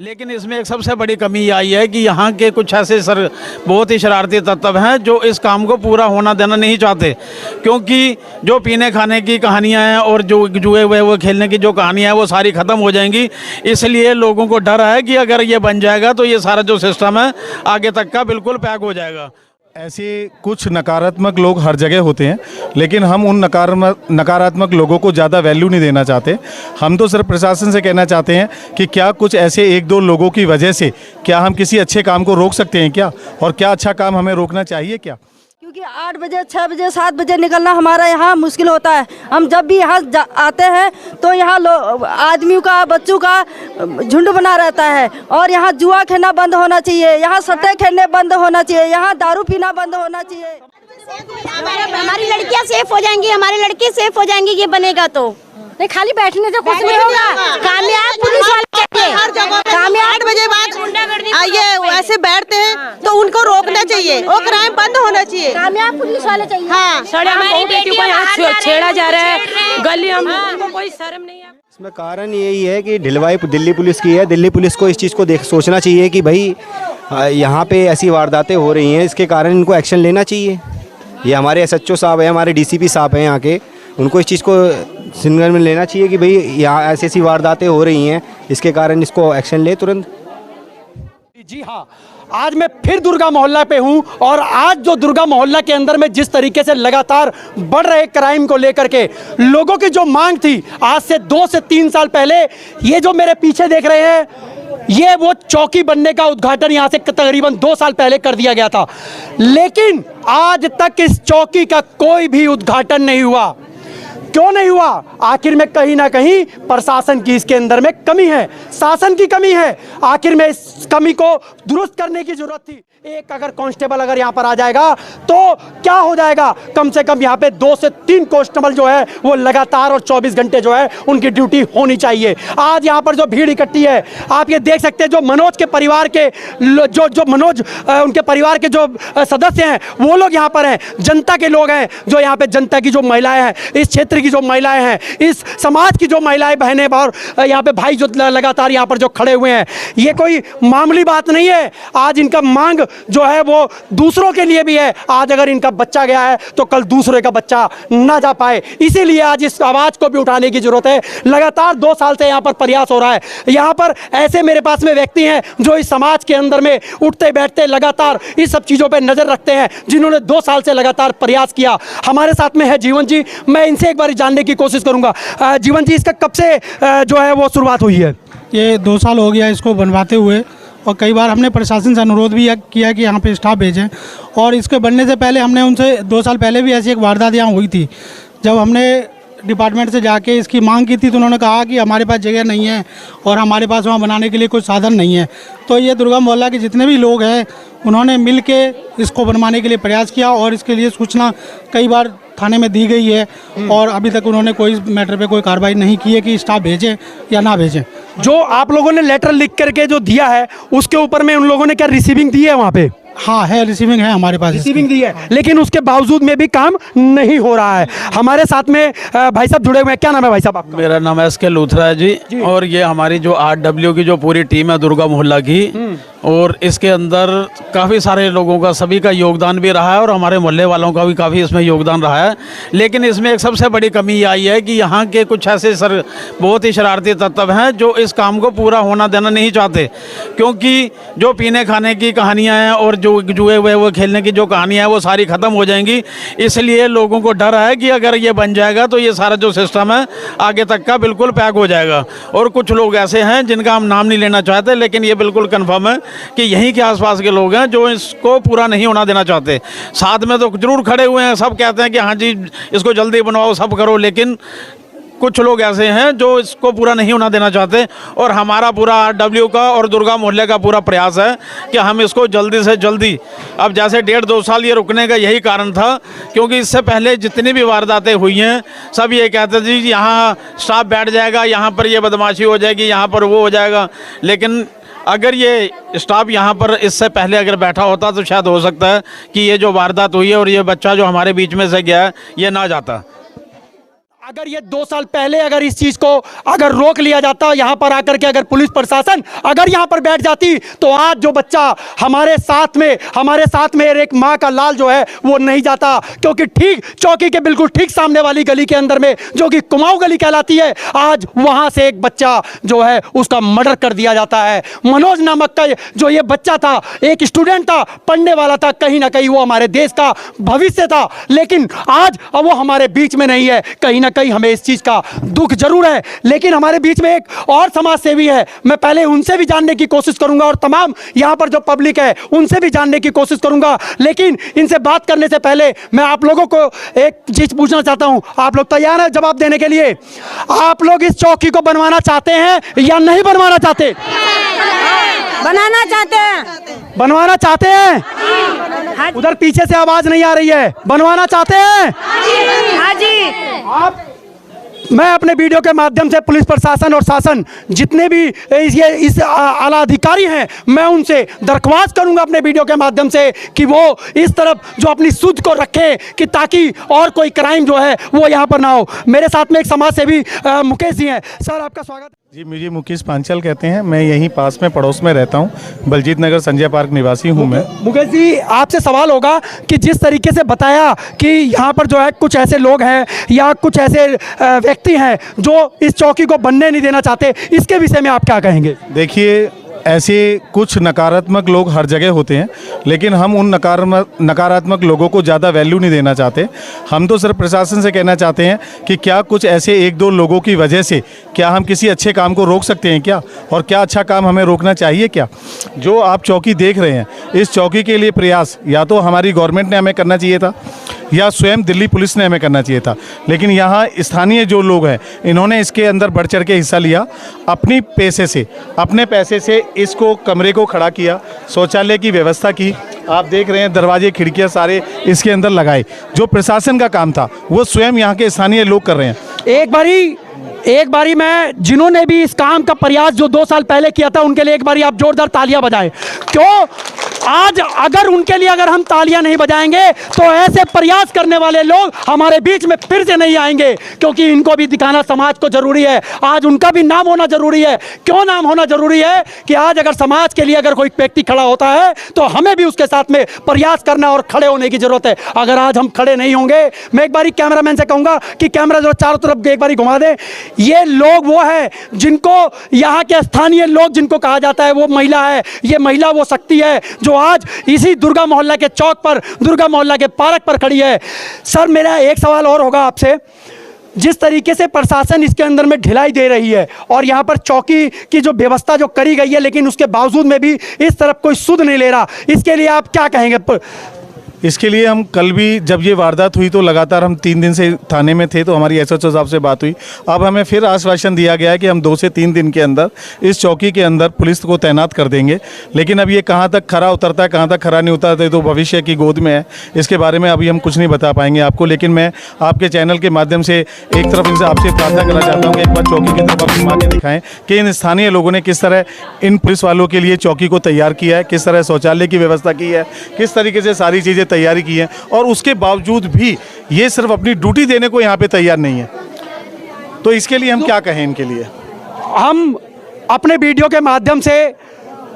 लेकिन इसमें एक सबसे बड़ी कमी आई है कि यहाँ के कुछ ऐसे बहुत ही शरारती तत्व हैं जो इस काम को पूरा होना देना नहीं चाहते, क्योंकि जो पीने खाने की कहानियाँ हैं और जो जुए हुए वो खेलने की जो कहानियाँ हैं वो सारी ख़त्म हो जाएंगी। इसलिए लोगों को डर है कि अगर ये बन जाएगा तो ये सारा जो सिस्टम है आगे तक का बिल्कुल पैक हो जाएगा। ऐसे कुछ नकारात्मक लोग हर जगह होते हैं, लेकिन हम उन नकारात्मक लोगों को ज़्यादा वैल्यू नहीं देना चाहते। हम तो सिर्फ प्रशासन से कहना चाहते हैं कि क्या कुछ ऐसे एक दो लोगों की वजह से क्या हम किसी अच्छे काम को रोक सकते हैं क्या, और क्या अच्छा काम हमें रोकना चाहिए क्या? क्योंकि 8 बजे 6 बजे 7 बजे निकलना हमारा यहाँ मुश्किल होता है। हम जब भी यहाँ आते हैं तो यहाँ आदमियों का बच्चों का झुंड बना रहता है, और यहाँ जुआ खेलना बंद होना चाहिए, यहाँ सट्टे खेलने बंद होना चाहिए, यहाँ दारू पीना बंद होना चाहिए। हमारी लड़कियाँ सेफ हो जाएंगी, हमारे लड़के सेफ हो जाएंगे, ये बनेगा तो नहीं, खाली बैठने से कुछ नहीं होगा। कामयाब पुलिस वाले चाहिए, हर जगह कामयाब 8 बजे बाद आइए ऐसे बैठते हैं तो उनको रोकना चाहिए और क्राइम बंद होना चाहिए, कामयाब पुलिस वाले चाहिए। हाँ, हमारी बेटियों को यहाँ छेड़ा जा रहा है, गली हमको कोई शर्म नहीं है। इसमें कारण यही है कि ढिलवाई दिल्ली पुलिस की है। दिल्ली पुलिस को इस चीज़ को सोचना चाहिए कि भाई यहाँ पे ऐसी वारदातें हो रही हैं, इसके कारण इनको एक्शन लेना चाहिए। ये हमारे SHO साहब हैं, हमारे DCP साहब हैं यहाँ के, उनको इस चीज़ को सिंगल में लेना चाहिए कि भाई यहाँ ऐसी ऐसी वारदातें हो रही हैं, इसके कारण इसको एक्शन ले तुरंत। जी हाँ, आज मैं फिर दुर्गा मोहल्ला पे हूँ, और आज जो दुर्गा मोहल्ला के अंदर में जिस तरीके से लगातार बढ़ रहे क्राइम को लेकर के लोगों की जो मांग थी, आज से 2 से 3 साल पहले ये जो मेरे पीछे देख रहे हैं, ये वो चौकी बनने का उद्घाटन यहाँ से तकरीबन 2 साल पहले कर दिया गया था, लेकिन आज तक इस चौकी का कोई भी उद्घाटन नहीं हुआ। क्यों नहीं हुआ? आखिर में कहीं ना कहीं प्रशासन की इसके अंदर में कमी है, शासन की कमी है। आखिर में इस कमी को दुरुस्त करने की जरूरत थी। एक अगर कांस्टेबल अगर यहाँ पर आ जाएगा तो क्या हो जाएगा, कम से कम यहाँ पे 2 से 3 कांस्टेबल जो है वो लगातार और 24 घंटे जो है उनकी ड्यूटी होनी चाहिए। आज यहाँ पर जो भीड़ इकट्ठी है, आप ये देख सकते हैं, जो मनोज के परिवार के जो मनोज उनके परिवार के जो सदस्य हैं वो लोग यहाँ पर हैं, जनता के लोग हैं, जो यहाँ पे जनता की जो महिलाएं हैं, इस क्षेत्र की जो महिलाएं हैं, इस समाज की जो महिलाएं बहनें और यहाँ पे भाई जो लगातार यहाँ पर जो खड़े हुए हैं, ये कोई मामूली बात नहीं है। आज इनका मांग जो है वो दूसरों के लिए भी है। आज अगर इनका बच्चा गया है तो कल दूसरे का बच्चा ना जा पाए, इसीलिए आज इस आवाज को भी उठाने की जरूरत है। लगातार 2 साल से यहाँ पर प्रयास हो रहा है। यहाँ पर ऐसे मेरे पास में व्यक्ति हैं जो इस समाज के अंदर में उठते बैठते लगातार इस सब चीजों पर नजर रखते हैं, जिन्होंने 2 साल से लगातार प्रयास किया। हमारे साथ में है जीवन जी, मैं इनसे एक बार जानने की कोशिश करूंगा। जीवन जी, इसका कब से जो है वो शुरुआत हुई है? ये 2 साल हो गया इसको बनवाते हुए, और कई बार हमने प्रशासन से अनुरोध भी किया कि यहाँ पे स्टाफ भेजें, और इसके बनने से पहले हमने उनसे 2 साल पहले भी ऐसी एक वारदात यहाँ हुई थी। जब हमने डिपार्टमेंट से जाके इसकी मांग की थी तो उन्होंने कहा कि हमारे पास जगह नहीं है और हमारे पास वहाँ बनाने के लिए कोई साधन नहीं है। तो ये दुर्गा मोहल्ला के जितने भी लोग हैं उन्होंने मिल के इसको बनवाने के लिए प्रयास किया, और इसके लिए सूचना कई बार थाने में दी गई है, और अभी तक उन्होंने कोई मैटर पे कोई कार्रवाई नहीं की है कि स्टाफ भेजें या ना भेजें। जो आप लोगों ने लेटर लिख करके जो दिया है उसके ऊपर में उन लोगों ने क्या रिसीविंग दी है वहाँ पे? हाँ है, रिसीविंग है हमारे पास, रिसीविंग दी है, लेकिन उसके बावजूद में भी काम नहीं हो रहा है। हमारे साथ में भाई साहब जुड़े हुए हैं। क्या नाम है भाई साहब आपका? मेरा नाम SK लूथरा है जी, और ये हमारी जो 8W की जो पूरी टीम है दुर्गा मोहल्ला की, और इसके अंदर काफ़ी सारे लोगों का, सभी का योगदान भी रहा है, और हमारे मोहल्ले वालों का भी काफ़ी इसमें योगदान रहा है। लेकिन इसमें एक सबसे बड़ी कमी आई है कि यहाँ के कुछ ऐसे बहुत ही शरारती तत्व हैं जो इस काम को पूरा होना देना नहीं चाहते, क्योंकि जो पीने खाने की कहानियाँ हैं और जो जुए हुए वो खेलने की जो कहानियाँ हैं वो सारी ख़त्म हो जाएंगी। इसलिए लोगों को डर है कि अगर ये बन जाएगा तो ये सारा जो सिस्टम है आगे तक का बिल्कुल पैक हो जाएगा। और कुछ लोग ऐसे हैं जिनका हम नाम नहीं लेना चाहते, लेकिन ये बिल्कुल कन्फर्म है कि यहीं के आसपास के लोग हैं जो इसको पूरा नहीं होना देना चाहते। साथ में तो जरूर खड़े हुए हैं, सब कहते हैं कि हाँ जी इसको जल्दी बनवाओ, सब करो, लेकिन कुछ लोग ऐसे हैं जो इसको पूरा नहीं होना देना चाहते। और हमारा पूरा 8W का और दुर्गा मोहल्ले का पूरा प्रयास है कि हम इसको जल्दी से जल्दी, अब जैसे 1.5-2 साल ये रुकने का यही कारण था, क्योंकि इससे पहले जितनी भी वारदातें हुई हैं सब ये कहते थे जी यहाँ स्टाफ बैठ जाएगा, यहाँ पर ये बदमाशी हो जाएगी, यहाँ पर वो हो जाएगा। लेकिन अगर ये स्टाफ यहाँ पर इससे पहले अगर बैठा होता तो शायद हो सकता है कि ये जो वारदात हुई है और ये बच्चा जो हमारे बीच में से गया है ये ना जाता। अगर ये 2 साल पहले अगर इस चीज को अगर रोक लिया जाता, यहाँ पर आकर के अगर पुलिस प्रशासन अगर यहाँ पर बैठ जाती, तो आज जो बच्चा हमारे साथ में एक माँ का लाल जो है वो नहीं जाता। क्योंकि ठीक चौकी के बिल्कुल ठीक सामने वाली गली के अंदर में, जो कि कुमाऊं गली कहलाती है, आज वहां से एक बच्चा जो है उसका मर्डर कर दिया जाता है। मनोज नामक का जो ये बच्चा था, एक स्टूडेंट था, पढ़ने वाला था, कहीं ना कहीं वो हमारे देश का भविष्य था, लेकिन आज अब वो हमारे बीच में नहीं है। कहीं ना कहीं हमें इस चीज का दुख जरूर है। लेकिन हमारे बीच में एक और समाज सेवी है, मैं पहले उनसे भी जानने की कोशिश करूंगा और तमाम यहां पर जो पब्लिक है उनसे भी जानने की कोशिश करूंगा। लेकिन इनसे बात करने से पहले मैं आप लोगों को एक चीज पूछना चाहता हूं। आप लोग तैयार हैं जवाब देने के लिए? आप लोग इस चौकी को बनवाना चाहते हैं या नहीं बनवाना चाहते? बनाना चाहते हैं। बनवाना चाहते हैं? उधर पीछे से आवाज नहीं आ रही है। बनवाना चाहते हैं? हाँ जी। आप मैं अपने वीडियो के माध्यम से पुलिस प्रशासन और शासन जितने भी इस आला अधिकारी हैं, मैं उनसे दरख्वास्त करूंगा अपने वीडियो के माध्यम से कि वो इस तरफ जो अपनी सुध को रखें, कि ताकि और कोई क्राइम जो है वो यहाँ पर ना हो। मेरे साथ में एक समाज सेवी मुकेश जी हैं। सर, आपका स्वागत। जी, मुझे मुकेश पांचाल कहते हैं। मैं यहीं पास में पड़ोस में रहता हूँ। बलजीत नगर संजय पार्क निवासी हूँ मैं। मुकेश जी, आपसे सवाल होगा कि जिस तरीके से बताया कि यहाँ पर जो है कुछ ऐसे लोग हैं या कुछ ऐसे व्यक्ति हैं जो इस चौकी को बनने नहीं देना चाहते, इसके विषय में आप क्या कहेंगे? देखिए, ऐसे कुछ नकारात्मक लोग हर जगह होते हैं, लेकिन हम उन नकारात्मक लोगों को ज़्यादा वैल्यू नहीं देना चाहते। हम तो सिर्फ प्रशासन से कहना चाहते हैं कि क्या कुछ ऐसे 1-2 लोगों की वजह से क्या हम किसी अच्छे काम को रोक सकते हैं क्या? और क्या अच्छा काम हमें रोकना चाहिए क्या? जो आप चौकी देख रहे हैं, इस चौकी के लिए प्रयास या तो हमारी गवर्नमेंट ने हमें करना चाहिए था या स्वयं दिल्ली पुलिस ने हमें करना चाहिए था। लेकिन यहाँ स्थानीय जो लोग हैं, इन्होंने इसके अंदर बढ़ चढ़ के हिस्सा लिया। अपने पैसे से इसको कमरे को खड़ा किया, शौचालय की व्यवस्था की। आप देख रहे हैं दरवाजे खिड़कियां सारे इसके अंदर लगाए। जो प्रशासन का काम था वो स्वयं यहाँ के स्थानीय लोग कर रहे हैं। एक बारी मैं जिन्होंने भी इस काम का प्रयास जो 2 साल पहले किया था, उनके लिए एक बारी आप जोरदार तालियां बजाएं। क्यों? आज अगर उनके लिए अगर हम तालियां नहीं बजाएंगे तो ऐसे प्रयास करने वाले लोग हमारे बीच में फिर से नहीं आएंगे, क्योंकि इनको भी दिखाना समाज को जरूरी है। आज उनका भी नाम होना जरूरी है। क्यों नाम होना जरूरी है? कि आज अगर समाज के लिए अगर कोई व्यक्ति खड़ा होता है तो हमें भी उसके साथ में प्रयास करना और खड़े होने की जरूरत है। अगर आज हम खड़े नहीं होंगे, मैं एक बारी कैमरामैन से कहूंगा कि कैमरा जो चारों तरफ एक बारी घुमा दे। ये लोग वो है जिनको यहाँ के स्थानीय लोग जिनको कहा जाता है वो महिला है। ये महिला वो शक्ति है जो आज इसी दुर्गा मोहल्ला के चौक पर, दुर्गा मोहल्ला के पार्क पर खड़ी है। सर, मेरा एक सवाल और होगा आपसे। जिस तरीके से प्रशासन इसके अंदर में ढिलाई दे रही है और यहाँ पर चौकी की जो व्यवस्था जो करी गई है, लेकिन उसके बावजूद में भी इस तरफ कोई सुध नहीं ले रहा, इसके लिए आप क्या कहेंगे? इसके लिए हम कल भी जब ये वारदात हुई तो लगातार हम 3 दिन से थाने में थे, तो हमारी एसएचओ साहब से बात हुई। अब हमें फिर आश्वासन दिया गया है कि हम 2 से 3 दिन के अंदर इस चौकी के अंदर पुलिस को तैनात कर देंगे। लेकिन अब ये कहाँ तक खरा उतरता है, कहाँ तक खरा नहीं उतरता है, तो भविष्य की गोद में है। इसके बारे में अभी हम कुछ नहीं बता पाएंगे आपको। लेकिन मैं आपके चैनल के माध्यम से एक तरफ इनसे आपसे प्रार्थना करना चाहता हूँ कि एक बार चौकी की तरफ आप घुमा के दिखाएँ कि इन स्थानीय लोगों ने किस तरह इन पुलिस वालों के लिए चौकी को तैयार किया है, किस तरह शौचालय की व्यवस्था की है, किस तरीके से सारी चीज़ें तैयारी की है। और उसके बावजूद भी ये सिर्फ अपनी ड्यूटी देने को यहाँ पे तैयार नहीं है। तो इसके लिए हम क्या कहें इनके लिए? हम अपने वीडियो के माध्यम से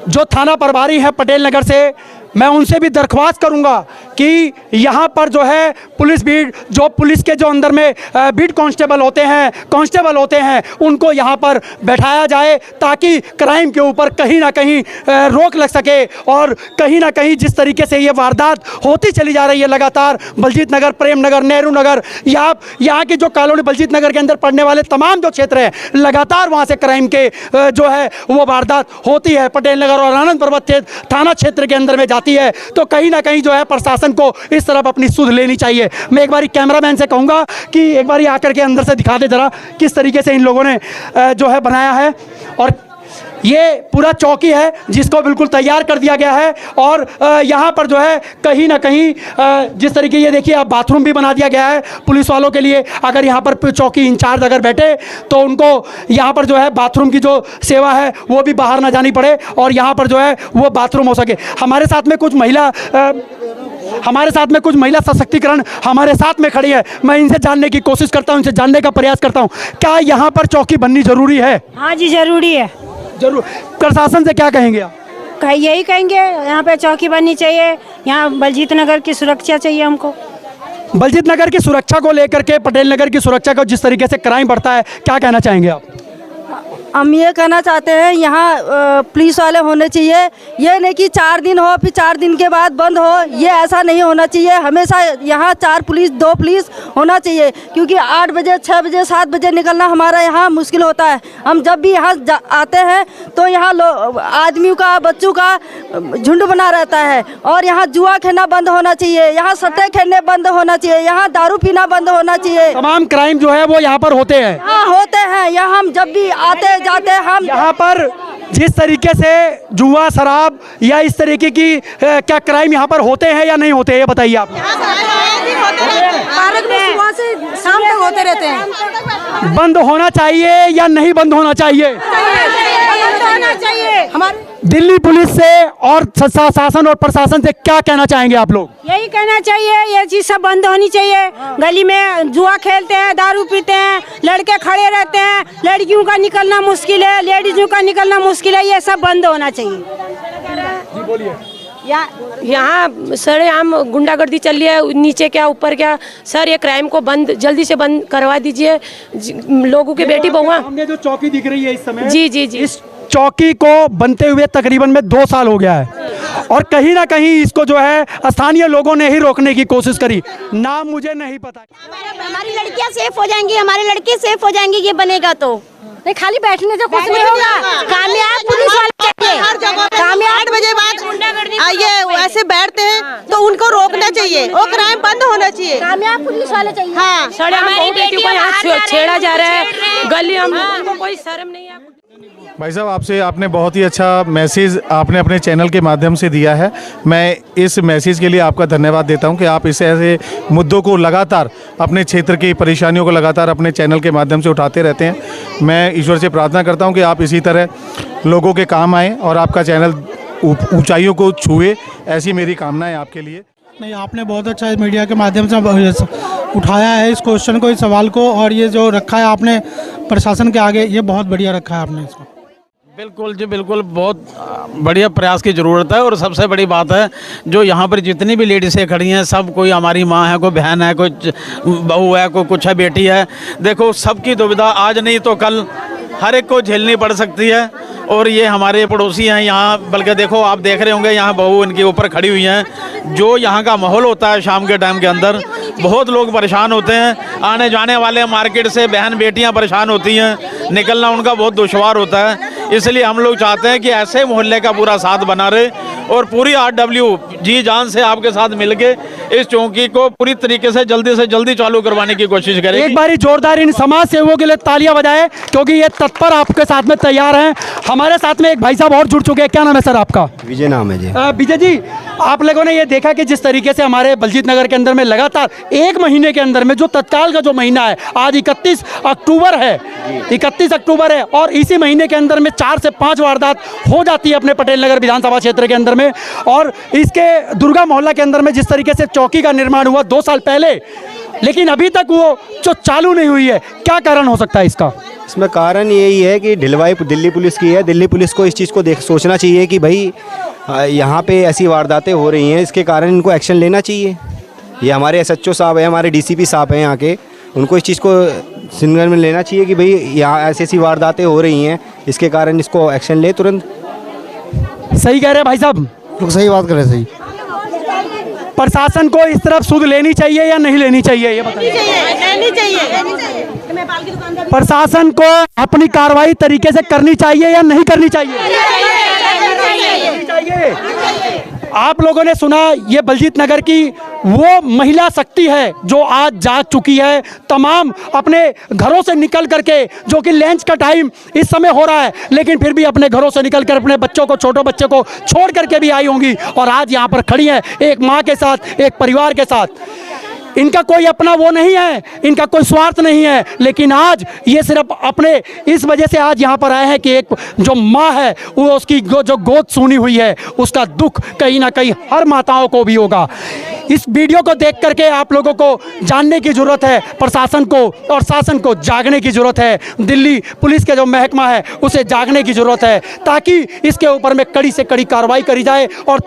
जो थाना प्रभारी है पटेल नगर से, मैं उनसे भी दरख्वास्त करूंगा कि यहाँ पर जो है पुलिस के जो अंदर में बीट कांस्टेबल होते हैं उनको यहाँ पर बैठाया जाए, ताकि क्राइम के ऊपर कहीं ना कहीं रोक लग सके। और कहीं ना कहीं जिस तरीके से ये वारदात होती चली जा रही है लगातार, बलजीत नगर, प्रेम नगर, नेहरू नगर, यहाँ की जो कॉलोनी बलजीत नगर के अंदर पड़ने वाले तमाम जो क्षेत्र हैं, लगातार वहाँ से क्राइम के जो है वो वारदात होती है। पटेल नगर और आनंद पर्वत थाना क्षेत्र के अंदर में है, तो कहीं ना कहीं जो है प्रशासन को इस तरफ अपनी सुध लेनी चाहिए। मैं एक बारी कैमरामैन से कहूंगा कि एक बारी आकर के अंदर से दिखा दे जरा किस तरीके से इन लोगों ने जो है बनाया है। और ये पूरा चौकी है जिसको बिल्कुल तैयार कर दिया गया है। और यहाँ पर जो है कहीं ना कहीं जिस तरीके ये देखिए अब बाथरूम भी बना दिया गया है पुलिस वालों के लिए। अगर यहाँ पर चौकी इंचार्ज अगर बैठे तो उनको यहाँ पर जो है बाथरूम की जो सेवा है वो भी बाहर ना जानी पड़े और यहाँ पर जो है वो बाथरूम हो सके। हमारे साथ में कुछ महिला हमारे साथ में कुछ महिला सशक्तिकरण हमारे साथ में खड़ी है। मैं इनसे जानने की कोशिश करता हूँ, इनसे जानने का प्रयास करता हूँ, क्या यहाँ पर चौकी बननी जरूरी है? हाँ जी जरूरी है। जरूर। प्रशासन से क्या कहेंगे आप? यही कहेंगे यहाँ पे चौकी बननी चाहिए, यहाँ बलजीत नगर की सुरक्षा चाहिए हमको। बलजीत नगर की सुरक्षा को लेकर के, पटेल नगर की सुरक्षा को जिस तरीके से क्राइम बढ़ता है, क्या कहना चाहेंगे आप? हम ये कहना चाहते हैं यहाँ पुलिस वाले होने चाहिए। ये नहीं कि 4 दिन हो फिर 4 दिन के बाद बंद हो, ये ऐसा नहीं होना चाहिए। हमेशा यहाँ 4 पुलिस 2 पुलिस होना चाहिए, क्योंकि 8 बजे 6 बजे 7 बजे निकलना हमारा यहाँ मुश्किल होता है। हम जब भी यहाँ आते हैं तो यहाँ आदमियों का बच्चों का झुंड बना रहता है। और यहाँ जुआ खेलना बंद होना चाहिए, यहाँ सट्टे खेलने बंद होना चाहिए, यहाँ दारू पीना बंद होना चाहिए। तमाम क्राइम जो है वो यहाँ पर होते हैं। हाँ होते हैं, यहाँ हम जब भी आते जाते हम यहाँ पर जिस तरीके से जुआ, शराब या इस तरीके की क्या क्राइम यहाँ पर होते हैं या नहीं होते, ये बताइए आप। पार्क में सुबह से शाम तक होते रहते हैं। बंद होना चाहिए या नहीं बंद होना चाहिए? होना चाहिए। हमारे दिल्ली पुलिस से और शासन और प्रशासन से क्या कहना चाहेंगे आप लोग? यही कहना चाहिए, ये चीज सब बंद होनी चाहिए। गली में जुआ खेलते हैं, दारू पीते हैं, लड़के खड़े रहते हैं, लड़कियों का निकलना मुश्किल है, लेडीजों का निकलना मुश्किल है, ये सब बंद होना चाहिए। जी बोलिए। यहाँ सरेआम गुंडागर्दी चल रही है, नीचे क्या ऊपर क्या। सर ये क्राइम को बंद जल्दी से बंद करवा दीजिए। लोगों की बेटी बहुआ, हमने जो चौकी दिख रही है इस समय, जी जी जी, इस चौकी को बनते हुए तकरीबन में 2 साल हो गया है, और कहीं ना कहीं इसको जो है स्थानीय लोगों ने ही रोकने की कोशिश करी। नाम मुझे नहीं पता। हमारी लड़कियां सेफ हो जाएंगी, हमारे लड़के सेफ हो जाएंगे, ये बनेगा तो नहीं। खाली बैठने से कुछ नहीं होगा। कामयाब पुलिस वाले चाहिए हर जगह। कामयाब 8 बजे बाद ये ऐसे बैठते हैं तो उनको रोकना चाहिए, वो क्राइम बंद होना चाहिए। कामयाब पुलिस वाले चाहिए। हाँ, हमारी बेटियों को यहाँ छेड़ा जा रहा है गली, हमको कोई शर्म नहीं है। भाई साहब, आपने बहुत ही अच्छा मैसेज आपने अपने चैनल के माध्यम से दिया है। मैं इस मैसेज के लिए आपका धन्यवाद देता हूं कि आप इस ऐसे मुद्दों को लगातार, अपने क्षेत्र की परेशानियों को लगातार अपने चैनल के माध्यम से उठाते रहते हैं। मैं ईश्वर से प्रार्थना करता हूं कि आप इसी तरह लोगों के काम आएँ और आपका चैनल ऊंचाइयों को छुए, ऐसी मेरी कामना है आपके लिए। नहीं, आपने बहुत अच्छा मीडिया के माध्यम से उठाया है इस क्वेश्चन को, इस सवाल को, और ये जो रखा है आपने प्रशासन के आगे, ये बहुत बढ़िया रखा है आपने इसको। बिल्कुल जी, बिल्कुल, बहुत बढ़िया प्रयास की ज़रूरत है। और सबसे बड़ी बात है, जो यहाँ पर जितनी भी लेडीज़ें खड़ी हैं, सब कोई हमारी माँ है, कोई बहन है, कोई बहू है, कोई कुछ है, बेटी है। देखो, सबकी दुविधा आज नहीं तो कल हर एक को झेलनी पड़ सकती है। और ये हमारे पड़ोसी हैं यहाँ, बल्कि देखो आप देख रहे होंगे यहाँ बहू इनके ऊपर खड़ी हुई हैं। जो यहाँ का माहौल होता है शाम के टाइम के अंदर, बहुत लोग परेशान होते हैं। आने जाने वाले मार्केट से बहन बेटियाँ परेशान होती हैं, निकलना उनका बहुत दुश्वार होता है। इसलिए हम लोग चाहते हैं कि ऐसे मोहल्ले का पूरा साथ बना रहे, और पूरी RW जी जान से आपके साथ मिलके इस चौकी को पूरी तरीके से जल्दी चालू करवाने की कोशिश करें। एक बारी जोरदार इन समाज सेवकों के लिए तालियां बजाएं, क्योंकि ये तत्पर आपके साथ में तैयार हैं। हमारे साथ में एक भाई साहब और जुड़ चुके हैं। क्या नाम है सर आपका? विजय नाम है जी। विजय जी, आप लोगों ने ये देखा कि जिस तरीके से हमारे बलजीत नगर के अंदर में लगातार 1 महीने के अंदर में, जो तत्काल का जो महीना है, आज 31 अक्टूबर है, 31 अक्टूबर है, और इसी महीने के अंदर में 4 से 5 वारदात हो जाती है अपने पटेल नगर विधानसभा क्षेत्र के अंदर में। और इसके दुर्गा मोहल्ला के अंदर में जिस तरीके से चौकी का निर्माण हुआ 2 साल पहले, लेकिन अभी तक वो जो चालू नहीं हुई है, क्या कारण हो सकता है इसका? इसमें कारण यही है कि ढिलवाई दिल्ली पुलिस की है। दिल्ली पुलिस को इस चीज़ को सोचना चाहिए कि भाई यहाँ पे ऐसी वारदातें हो रही हैं, इसके कारण इनको एक्शन लेना चाहिए। ये हमारे SHO साहब हैं, हमारे DCP साहब हैं यहाँ के, उनको इस चीज़ को सिंगल में लेना चाहिए कि भाई यहाँ ऐसी वारदातें हो रही हैं, इसके कारण इसको एक्शन ले तुरंत। सही कह रहे हैं भाई साहब? सही बात कर रहे हैं। सही। प्रशासन को इस तरफ सुध लेनी चाहिए या नहीं लेनी चाहिए, ये बताइए। लेनी चाहिए। प्रशासन को अपनी कार्रवाई तरीके से करनी चाहिए या नहीं करनी चाहिए? आप लोगों ने सुना, ये बलजीत नगर की वो महिला शक्ति है जो आज जाग चुकी है। तमाम अपने घरों से निकल करके, जो कि लंच का टाइम इस समय हो रहा है, लेकिन फिर भी अपने घरों से निकल कर अपने बच्चों को, छोटे बच्चे को छोड़ करके भी आई होंगी, और आज यहाँ पर खड़ी है एक माँ के साथ, एक परिवार के साथ। इनका कोई अपना वो नहीं है, इनका कोई स्वार्थ नहीं है, लेकिन आज ये सिर्फ अपने इस वजह से आज यहाँ पर आए हैं कि एक जो माँ है, वो उसकी जो गोद सूनी हुई है, उसका दुख कहीं ना कहीं हर माताओं को भी होगा। इस वीडियो को देख करके आप लोगों को जानने की ज़रूरत है, प्रशासन को और शासन को जागने की ज़रूरत है, दिल्ली पुलिस के जो महकमा है उसे जागने की ज़रूरत है, ताकि इसके ऊपर में कड़ी से कड़ी कार्रवाई करी जाए और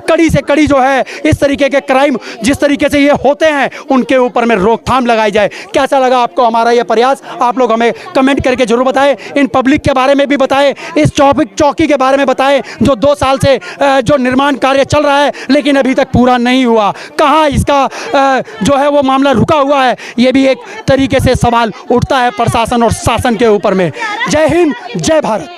कड़ी से कड़ी जो है इस तरीके के क्राइम जिस तरीके से ये होते हैं उनके ऊपर में रोकथाम लगाई जाए। कैसा लगा आपको हमारा ये प्रयास? आप लोग हमें कमेंट करके जरूर बताएं। इन पब्लिक के बारे में भी बताएं, इस चौकी के बारे में बताएं जो 2 साल से जो निर्माण कार्य चल रहा है लेकिन अभी तक पूरा नहीं हुआ। कहाँ इसका जो है वो मामला रुका हुआ है, ये भी एक तरीके से सवाल उठता है प्रशासन और शासन के ऊपर में। जय हिंद, जय भारत।